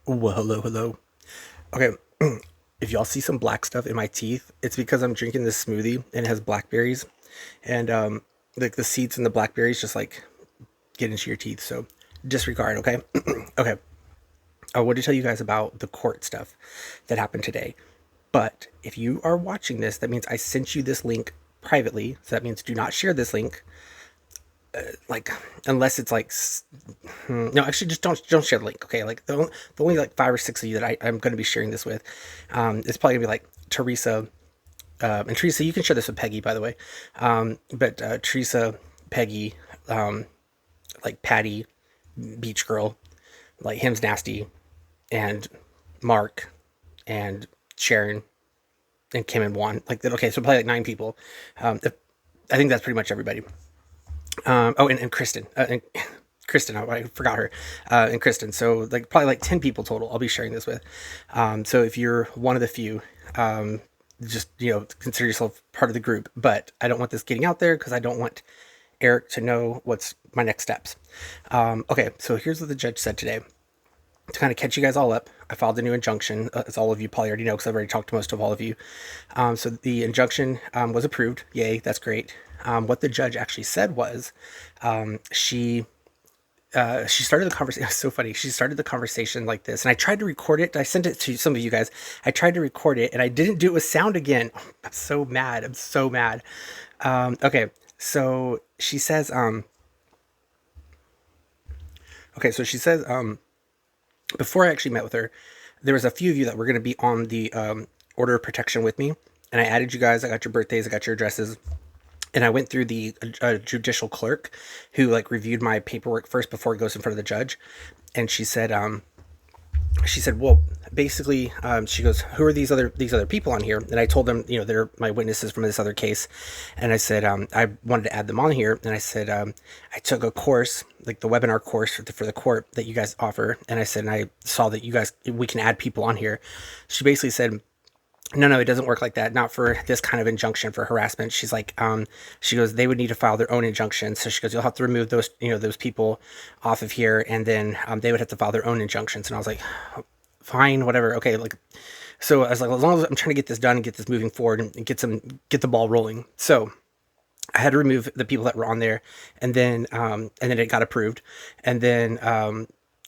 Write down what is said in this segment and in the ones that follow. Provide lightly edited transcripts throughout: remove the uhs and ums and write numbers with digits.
Well, hello, hello. Okay, if y'all see some black stuff in my teeth, it's because I'm drinking this smoothie and it has blackberries, and like the seeds and the blackberries just like get into your teeth. So disregard, okay? Okay. I want to tell you guys about the court stuff that happened today. But if you are watching this, that means I sent you this link privately. So that means do not share this link. Like unless it's like no, actually just don't share the link. Okay, like the only like 5 or 6 of you that I'm going to be sharing this with, it's probably gonna be like Teresa, and Teresa, you can share this with Peggy, by the way. But Teresa, Peggy, like Patty, Beach Girl, like Him's Nasty, and Mark, and Sharon, and Kim and Juan. Like that. Okay, so probably like 9 people. I think that's pretty much everybody. Oh, and Kristen. And Kristen, I forgot her, and Kristen. So like probably like 10 people total. I'll be sharing this with. So if you're one of the few, just consider yourself part of the group. But I don't want this getting out there because I don't want Eric to know what's my next steps. Okay, so here's what the judge said today. To kind of catch you guys all up, I filed a new injunction, as all of you probably already know because I've already talked to most of all of you. So the injunction was approved. Yay, that's great. What the judge actually said was, she started the conversation. It's so funny. She started the conversation like this, and I tried to record it. I sent it to some of you guys. I tried to record it, and I didn't do it with sound again. I'm so mad. I'm so mad. Okay, so she says, okay, so she says, before I actually met with her, there was a few of you that were going to be on the order of protection with me, and I added you guys. I got your birthdays. I got your addresses. And I went through the judicial clerk who like reviewed my paperwork first before it goes in front of the judge. And she said, well, basically, she goes, who are these other people on here? And I told them, they're my witnesses from this other case. And I said, I wanted to add them on here. And I said, I took a course, like the webinar course for the court that you guys offer. And I said, and I saw that we can add people on here. She basically said, no, it doesn't work like that. Not for this kind of injunction for harassment. She's like, she goes, they would need to file their own injunction. So she goes, you'll have to remove those people off of here. And then they would have to file their own injunctions. And I was like, fine, whatever. Okay. Like, so I was like, as long as I'm trying to get this done and get this moving forward and get the ball rolling. So I had to remove the people that were on there, and then it got approved. And then,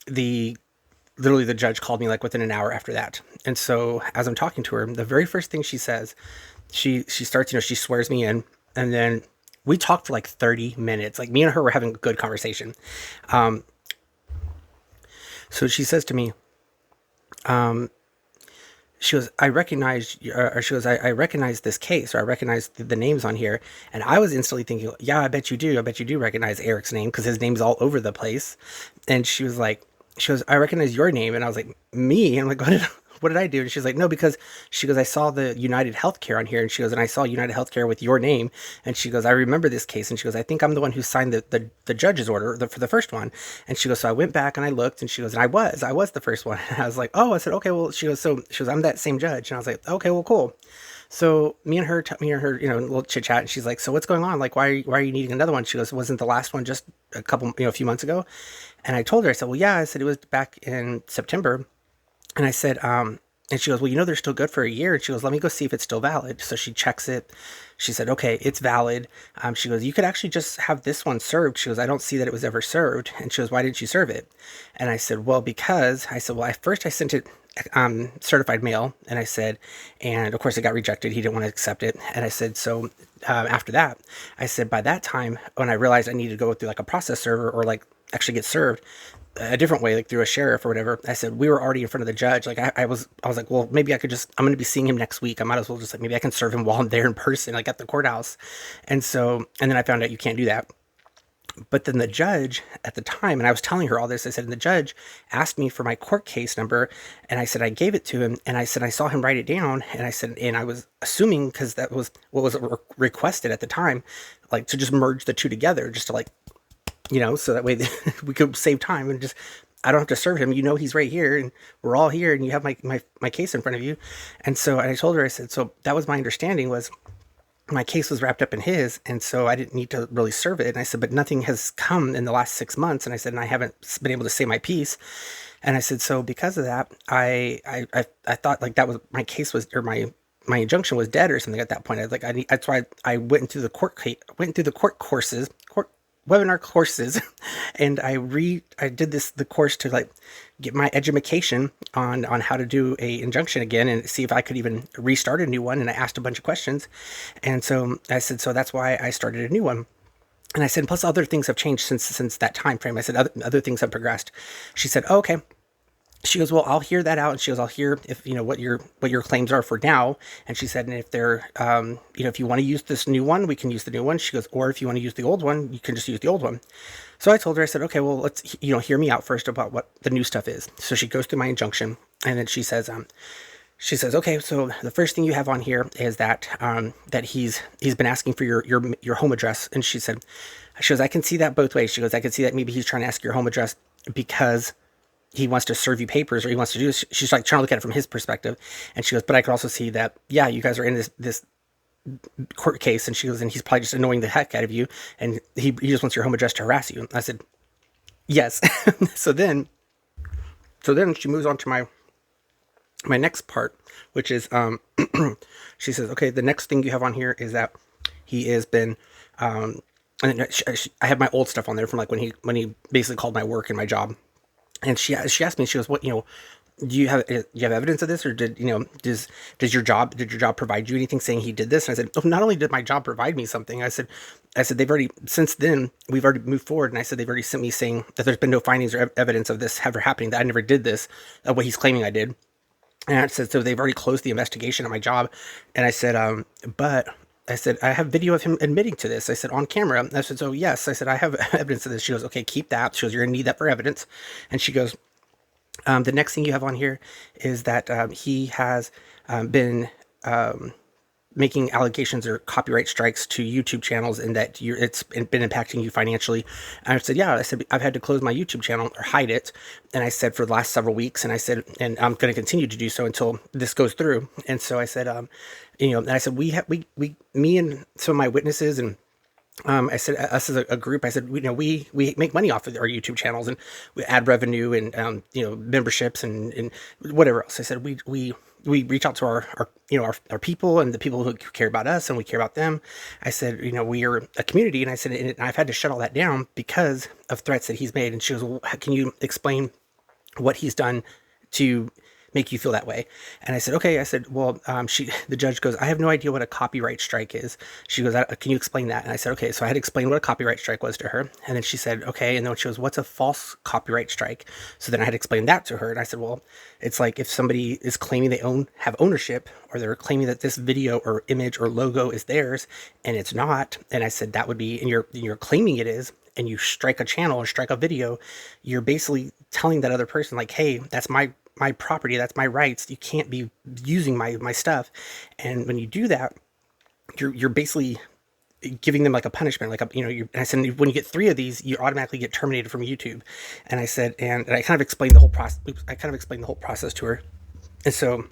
the literally the judge called me like within an hour after that. And so as I'm talking to her, the very first thing she says, she starts, she swears me in, and then we talked for like 30 minutes. Like me and her were having a good conversation. So she says to me, she goes, I recognize, or she goes, I recognize this case, or I recognize the names on here. And I was instantly thinking, yeah, I bet you do. I bet you do recognize Eric's name because his name's all over the place. And she was like, I recognize your name. And I was like, me? And I'm like, what did I do? And she's like, no, because she goes, I saw the United Healthcare on here. And she goes, and I saw United Healthcare with your name. And she goes, I remember this case. And she goes, I think I'm the one who signed the judge's order for the first one. And she goes, so I went back and I looked, and she goes, and I was the first one. And I was like, oh, I said, okay, well, she goes, I'm that same judge. And I was like, okay, well, cool. So me and her, a little chit chat, and she's like, "So what's going on? Like, why are you needing another one?" She goes, "Wasn't the last one just a few months ago?" And I told her, I said, "Well, yeah." I said it was back in September, and I said, and she goes, "Well, they're still good for a year." And she goes, "Let me go see if it's still valid." So she checks it. She said, "Okay, it's valid." She goes, "You could actually just have this one served." She goes, "I don't see that it was ever served." And she goes, "Why didn't you serve it?" And I said, "Well, because," I said, "Well, first I sent it certified mail," and I said, and of course it got rejected. He didn't want to accept it. And I said, so after that, I said, by that time, when I realized I needed to go through like a process server or like actually get served a different way, like through a sheriff or whatever, I said, we were already in front of the judge. Like I was like, well, maybe I could I'm going to be seeing him next week. I might as well just like, maybe I can serve him while I'm there in person, like at the courthouse. And then I found out you can't do that. But then the judge at the time, and I was telling her all this, I said, and the judge asked me for my court case number, and I said, I gave it to him, and I said, I saw him write it down, and I said, and I was assuming, because that was what was requested at the time, like to just merge the two together, just to like, so that way we could save time and just, I don't have to serve him. He's right here, and we're all here, and you have my case in front of you. And so I told her, I said, so that was my understanding was, my case was wrapped up in his, and so I didn't need to really serve it. And I said, but nothing has come in the last 6 months. And I said, and I haven't been able to say my piece. And I said, so because of that, I thought like that was my case was, or my injunction was dead or something at that point. I was like, that's why I went through the court courses, webinar courses, and I did the course to like get my education on how to do a injunction again and see if I could even restart a new one. And I asked a bunch of questions, and so I said, so that's why I started a new one. And I said, plus other things have changed since that time frame. I said other things have progressed. She said, oh, okay. She goes, well, I'll hear that out. And she goes, I'll hear if, what your claims are for now. And she said, and if they're, if you want to use this new one, we can use the new one. She goes, or if you want to use the old one, you can just use the old one. So I told her, I said, okay, well, let's, hear me out first about what the new stuff is. So she goes through my injunction, and then she says, okay, so the first thing you have on here is that, that he's been asking for your home address. And she goes, I can see that both ways. She goes, I can see that maybe he's trying to ask your home address because he wants to serve you papers, or he wants to do this. She's like trying to look at it from his perspective. And she goes, but I could also see that, yeah, you guys are in this court case. And she goes, and he's probably just annoying the heck out of you. And he just wants your home address to harass you. I said, yes. so then she moves on to my next part, which is, she says, okay, the next thing you have on here is that he has been, and I have my old stuff on there from like when he basically called my work and my job. And she asked me, she goes, what, do you have evidence of this, or does your job provide you anything saying he did this? And I said, oh, not only did my job provide me something, I said they've already, since then we've already moved forward. And I said, they've already sent me saying that there's been no findings or evidence of this ever happening, that I never did this, what he's claiming I did. And I said, so they've already closed the investigation at my job. And I said, but I said, I have video of him admitting to this. I said, on camera. I said, so yes. I said, I have evidence of this. She goes, okay, keep that. She goes, you're gonna need that for evidence. And she goes, the next thing you have on here is that he has been making allegations or copyright strikes to YouTube channels, and that it's been impacting you financially. And I said, yeah. I said, I've had to close my YouTube channel or hide it. And I said, for the last several weeks. And I said, and I'm going to continue to do so until this goes through. And so I said, and I said, me and some of my witnesses, and I said, us as a group, I said, we make money off of our YouTube channels, and we ad revenue, and, memberships and whatever else. I said, we reach out to our people, and the people who care about us, and we care about them. I said, we are a community. And I said, and I've had to shut all that down because of threats that he's made. And she goes, well, can you explain what he's done to make you feel that way? And I said, okay. I said, well, the judge goes, I have no idea what a copyright strike is. She goes, can you explain that? And I said, okay. So I had to explain what a copyright strike was to her. And then she said, okay. And then she goes, what's a false copyright strike? So then I had to explain that to her. And I said, well, it's like if somebody is claiming they have ownership, or they're claiming that this video or image or logo is theirs and it's not. And I said, that would be, and you're claiming it is, and you strike a channel or strike a video, you're basically telling that other person, like, hey, that's my property, that's my rights, you can't be using my stuff. And when you do that, you're basically giving them like a punishment, like and I said, when you get 3 of these, you automatically get terminated from YouTube. And I said, and I kind of explained the whole process to her. And so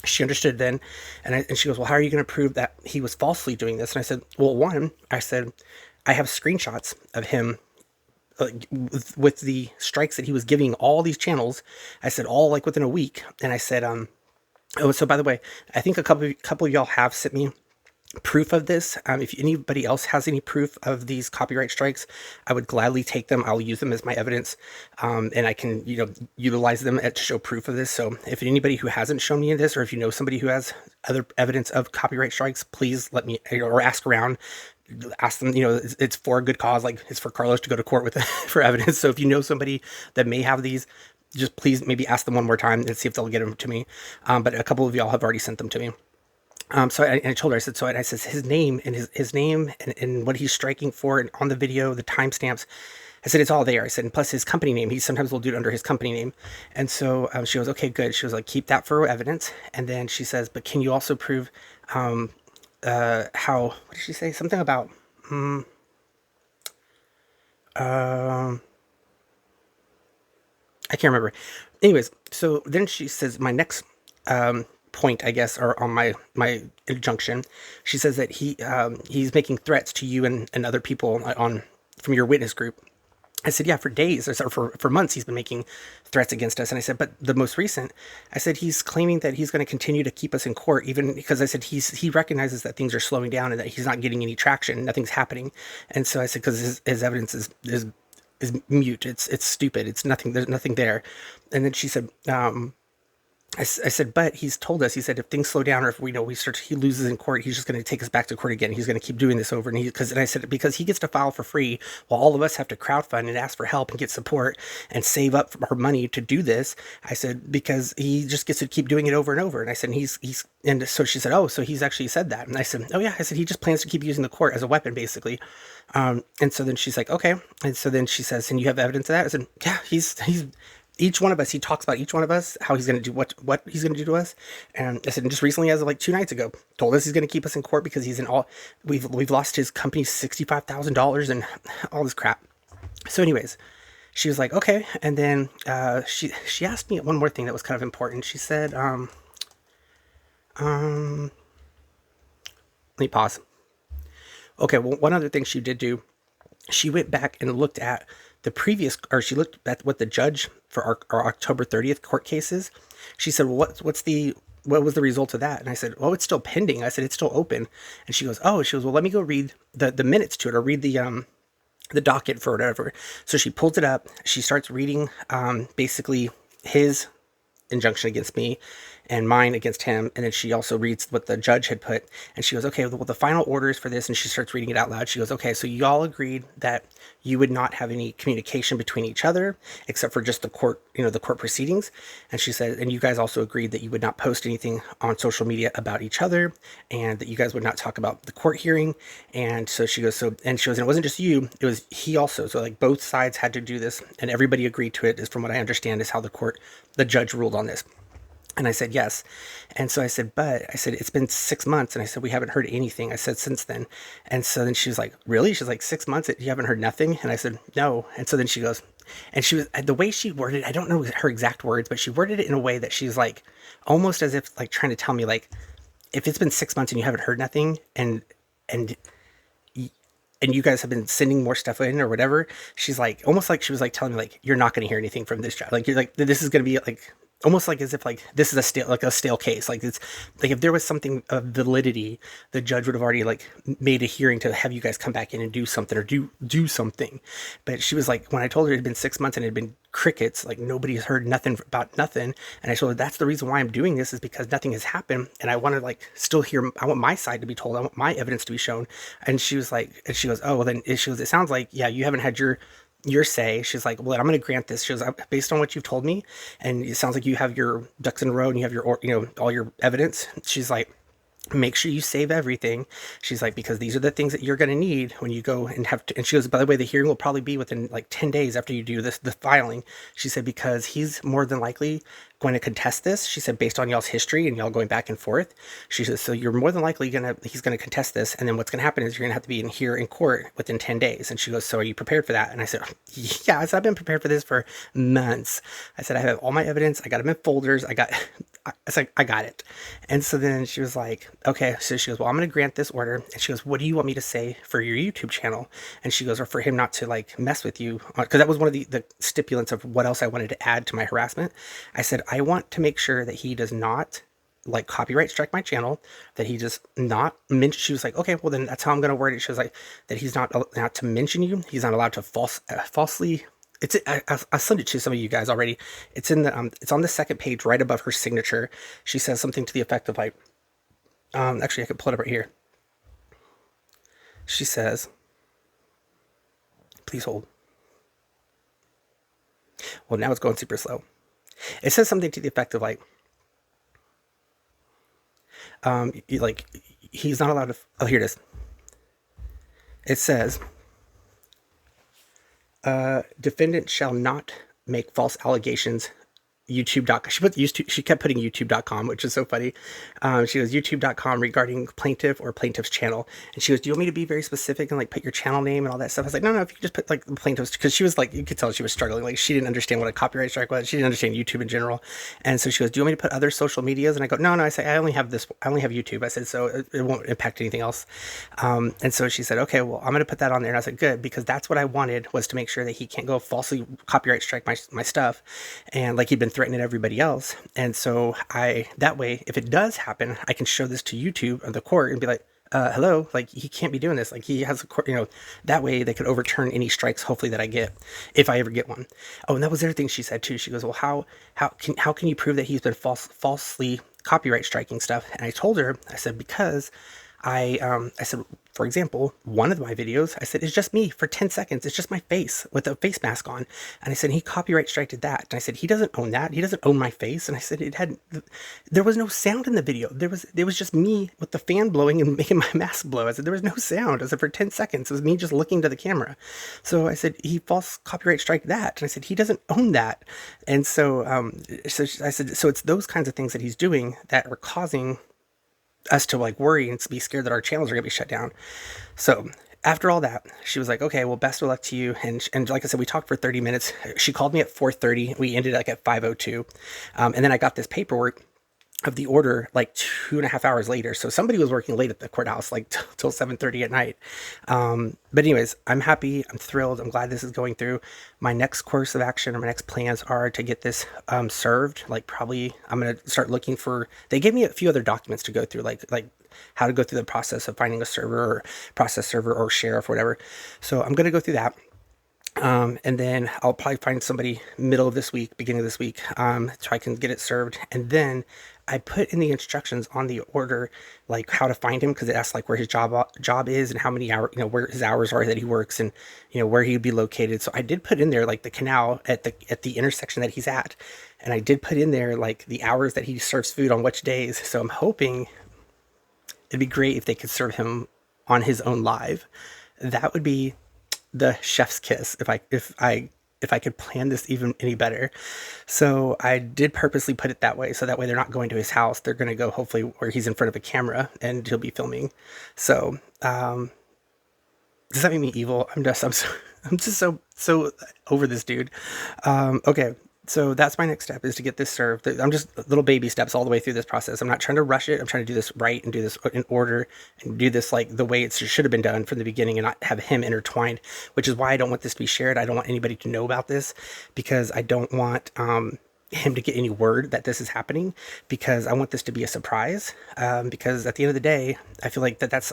she understood then. And she goes, well, how are you going to prove that he was falsely doing this? And I said, well, I said, I have screenshots of him with the strikes that he was giving all these channels. I said, all like within a week. And I said, oh, so by the way, I think a couple of y'all have sent me proof of this. If anybody else has any proof of these copyright strikes, I would gladly take them. I'll use them as my evidence, and I can utilize them to show proof of this. So if anybody who hasn't shown me this, or if you know somebody who has other evidence of copyright strikes, please let me, or ask around, ask them. It's for a good cause, like it's for Carlos to go to court with for evidence. So if you know somebody that may have these, just please maybe ask them one more time and see if they'll get them to me. But a couple of y'all have already sent them to me. So I told her, I said, I said his name and his name and what he's striking for, and on the video, the timestamps. I said, it's all there. I said, and plus his company name, he sometimes will do it under his company name. And so she goes, okay, good. She was like, keep that for evidence. And then she says, but can you also prove how, what did she say? Something about, I can't remember. Anyways, so then she says, my next point, I guess, or on my injunction. She says that he's making threats to you and other people on from your witness group. I said, yeah, for days, or for months, he's been making threats against us. And I said, but the most recent, I said, he's claiming that he's going to continue to keep us in court, even because I said he recognizes that things are slowing down and that he's not getting any traction, nothing's happening. And so I said, because his evidence is mute, it's stupid, it's nothing, there's nothing there. And then she said, I said, but he's told us, he said, if things slow down or if he loses in court, he's just going to take us back to court again. He's going to keep doing this over. And I said, because he gets to file for free while all of us have to crowdfund and ask for help and get support and save up our money to do this. I said, because he just gets to keep doing it over and over. And I said, and so she said, oh, so he's actually said that. And I said, oh yeah, I said, he just plans to keep using the court as a weapon, basically. And so then she's like, okay. And so then she says, and you have evidence of that? I said, yeah, he's each one of us, he talks about each one of us, how he's going to do what he's going to do to us. And I said, and just recently, as of like 2 nights ago, told us he's going to keep us in court because we've lost his company $65,000 and all this crap. So anyways, she was like, okay. And then she asked me one more thing that was kind of important. She said, let me pause. Okay, well, one other thing she did do, she went back and looked at she looked at what the judge for our October 30th court cases. She said, well, what was the result of that? And I said, well, it's still pending. I said, it's still open. And she goes, well, let me go read the minutes to it, or read the docket for whatever. So she pulls it up. She starts reading, basically his injunction against me and mine against him. And then she also reads what the judge had put, and she goes, okay, well, the final orders for this. And she starts reading it out loud. She goes, okay, so y'all agreed that you would not have any communication between each other except for just the court proceedings. And she said, and you guys also agreed that you would not post anything on social media about each other, and that you guys would not talk about the court hearing. And so she goes, and it wasn't just you, it was he also. So like both sides had to do this, and everybody agreed to it, is from what I understand, is how the judge ruled on this. And I said, yes. And so I said, it's been 6 months. And I said, we haven't heard anything. I said, since then. And so then she was like, really? She's like, 6 months? You haven't heard nothing? And I said, no. And so then she goes, and she was, the way she worded it, I don't know her exact words, but she worded it in a way that she's like, almost as if like trying to tell me, like, if it's been 6 months and you haven't heard nothing, and you guys have been sending more stuff in or whatever, she's like, almost like she was like telling me, like, you're not going to hear anything from this job. Like, you're like, this is going to be like, almost like as if like this is a stale case. Like, it's like if there was something of validity, the judge would have already like made a hearing to have you guys come back in and do something, or do something. But she was like, when I told her it had been 6 months and it had been crickets, like nobody's heard nothing about nothing. And I told her that's the reason why I'm doing this, is because nothing has happened, and I want to like still hear, I want my side to be told, I want my evidence to be shown. And she was like, and she goes, oh, well then it sounds like, yeah, you haven't had your say. She's like, well, I'm going to grant this. She goes, based on what you've told me, and it sounds like you have your ducks in a row and you have your, all your evidence. She's like, make sure you save everything. She's like, because these are the things that you're going to need when you go and have to. And she goes, by the way, the hearing will probably be within like 10 days after you do the filing. She said, because he's more than likely going to contest this. She said, based on y'all's history and y'all going back and forth. She says, so you're more than likely he's going to contest this. And then what's going to happen is you're going to have to be in court within 10 days. And she goes, so are you prepared for that? And I said, yeah. I said, I've been prepared for this for months. I said, I have all my evidence. I got them in folders. I got it. And so then she was like, okay. So she goes, well, I'm going to grant this order. And she goes, what do you want me to say for your YouTube channel? And she goes, or for him not to like mess with you. Because that was one of the stipulants of what else I wanted to add to my harassment. I said, I want to make sure that he does not like copyright strike my channel, that he does not mention. She was like, okay, well then that's how I'm going to word it. She was like, that he's not to mention you. He's not allowed to falsely. I'll send it to some of you guys already. It's it's on the second page right above her signature. She says something to the effect of like, actually I could pull it up right here. She says, please hold. Well, now it's going super slow. It says something to the effect of like, like he's not allowed to. Oh, here it is. It says, defendant shall not make false allegations YouTube.com. She kept putting YouTube.com, which is so funny. She goes, YouTube.com regarding plaintiff or plaintiff's channel. And she goes, do you want me to be very specific and like put your channel name and all that stuff? I was like, no, if you could just put like the plaintiff's, because she was like, you could tell she was struggling. Like she didn't understand what a copyright strike was. She didn't understand YouTube in general. And so she goes, do you want me to put other social medias? And I go, no. I say, I only have YouTube. I said, so it won't impact anything else. And so she said, okay, well, I'm going to put that on there. And I said, good, because that's what I wanted, was to make sure that he can't go falsely copyright strike my stuff. And like he'd been threatening everybody else. And so that way, if it does happen, I can show this to YouTube or the court and be like, hello, like he can't be doing this. Like he has a court, that way they could overturn any strikes, hopefully, that I get, if I ever get one. Oh, and that was the other thing she said too. She goes, well, how can you prove that he's been falsely copyright striking stuff? And I told her, I said, because I said, for example, one of my videos, I said, it's just me for 10 seconds. It's just my face with a face mask on. And I said, he copyright striked that. And I said, he doesn't own that. He doesn't own my face. And I said, there was no sound in the video. It was just me with the fan blowing and making my mask blow. I said, there was no sound. I said, for 10 seconds, it was me just looking to the camera. So I said, he false copyright strike that. And I said, he doesn't own that. And so, so I said, so it's those kinds of things that he's doing that are causing us to like worry and to be scared that our channels are gonna be shut down. So after all that, she was like, okay, well, best of luck to you. And like I said, we talked for 30 minutes. She called me at 4:30. We ended like at 5:02. And then I got this paperwork of the order like 2.5 hours later. So somebody was working late at the courthouse, like till 7:30 at night. But anyways, I'm happy. I'm thrilled. I'm glad this is going through. My next course of action or my next plans are to get this served. Like probably I'm going to start looking for, they gave me a few other documents to go through, like how to go through the process of finding a server or process server or sheriff or whatever. So I'm going to go through that. And then I'll probably find somebody middle of this week, beginning of this week, so I can get it served. And then I put in the instructions on the order, like how to find him, because it asks like where his job is and how many hours, where his hours are that he works, and where he'd be located. So I did put in there like the canal at the intersection that he's at, and I did put in there like the hours that he serves food on which days. So I'm hoping it'd be great if they could serve him on his own live. That would be the chef's kiss if I could plan this even any better. So I did purposely put it that way, so that way they're not going to his house. They're going to go hopefully where he's in front of a camera and he'll be filming. So does that make me evil? I'm just so over this dude. Okay. So that's my next step, is to get this served. I'm just little baby steps all the way through this process. I'm not trying to rush it. I'm trying to do this right and do this in order and do this like the way it should have been done from the beginning and not have him intertwined, which is why I don't want this to be shared. I don't want anybody to know about this, because I don't want him to get any word that this is happening, because I want this to be a surprise. Because at the end of the day, I feel like that's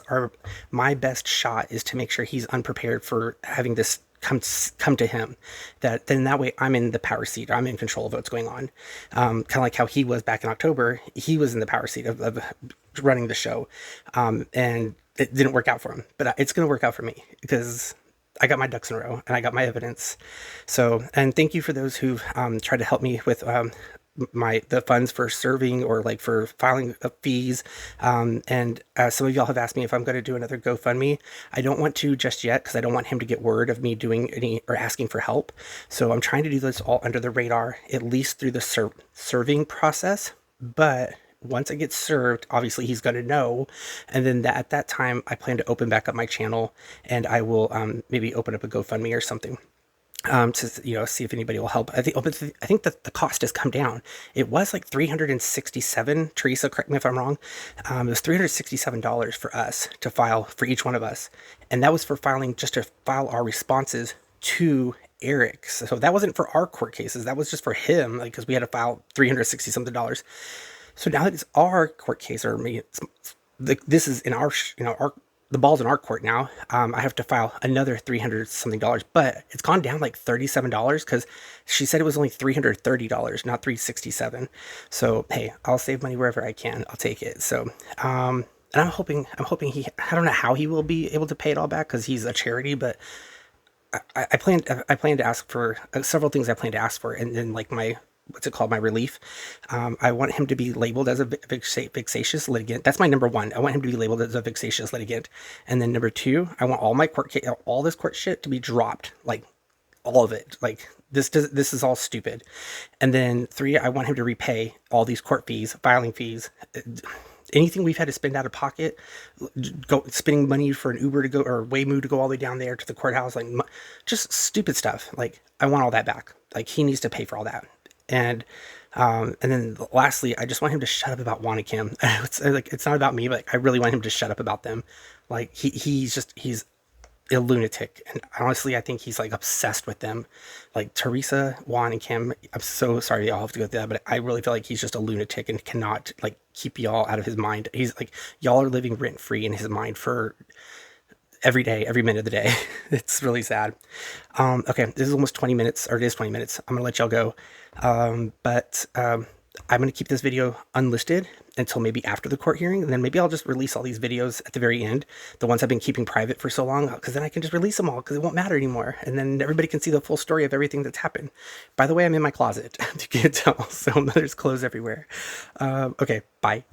my best shot, is to make sure he's unprepared for having this come to him. That way I'm in the power seat. I'm in control of what's going on. Kind of like how he was back in October. He was in the power seat of running the show, and it didn't work out for him. But it's going to work out for me, because I got my ducks in a row and I got my evidence. So, and thank you for those who've tried to help me with the funds for serving or like for filing fees. And some of y'all have asked me if I'm going to do another GoFundMe. I don't want to just yet, because I don't want him to get word of me doing any or asking for help. So I'm trying to do this all under the radar, at least through the serving process. But once it gets served, obviously he's going to know. And then at that time, I plan to open back up my channel, and I will maybe open up a GoFundMe or something. To see if anybody will help. I think that the cost has come down. It was like $367. Teresa, correct me if I'm wrong. It was $367 for us to file, for each one of us, and that was for just to file our responses to Eric. So that wasn't for our court cases. That was just for him, like, because we had to file $360 something. So now that it's our court case, or me, this is in our the ball's in our court now. I have to file another $300 something, but it's gone down like $37, because she said it was only $330, not $367. So hey, I'll save money wherever I can. I'll take it. So and I'm hoping I don't know how he will be able to pay it all back, because he's a charity, but I plan to ask for several things. I plan to ask for, and then like my relief. I want him to be labeled as a vexatious litigant. That's my number one. I want him to be labeled as a vexatious litigant. And then number two, I want all my all this court shit to be dropped, like all of it. Like this is all stupid. And then 3, I want him to repay all these court fees, filing fees, anything we've had to spend out of pocket, go spending money for an Uber to go, or Waymo to go all the way down there to the courthouse, like just stupid stuff. Like I want all that back. Like he needs to pay for all that. And then lastly, I just want him to shut up about Juan and Kim. It's not about me, but I really want him to shut up about them. Like he's a lunatic, and honestly I think he's like obsessed with them, like Teresa, Juan, and Kim. I'm so sorry y'all have to go through that, but I really feel like he's just a lunatic and cannot like keep y'all out of his mind. He's like, y'all are living rent free in his mind for every day, every minute of the day. It's really sad. Okay, this is almost 20 minutes, or it is 20 minutes. I'm gonna let y'all go. But I'm going to keep this video unlisted until maybe after the court hearing, and then maybe I'll just release all these videos at the very end, the ones I've been keeping private for so long, because then I can just release them all, because it won't matter anymore, and then everybody can see the full story of everything that's happened. By the way, I'm in my closet, you can't tell, so there's clothes everywhere. Okay, bye.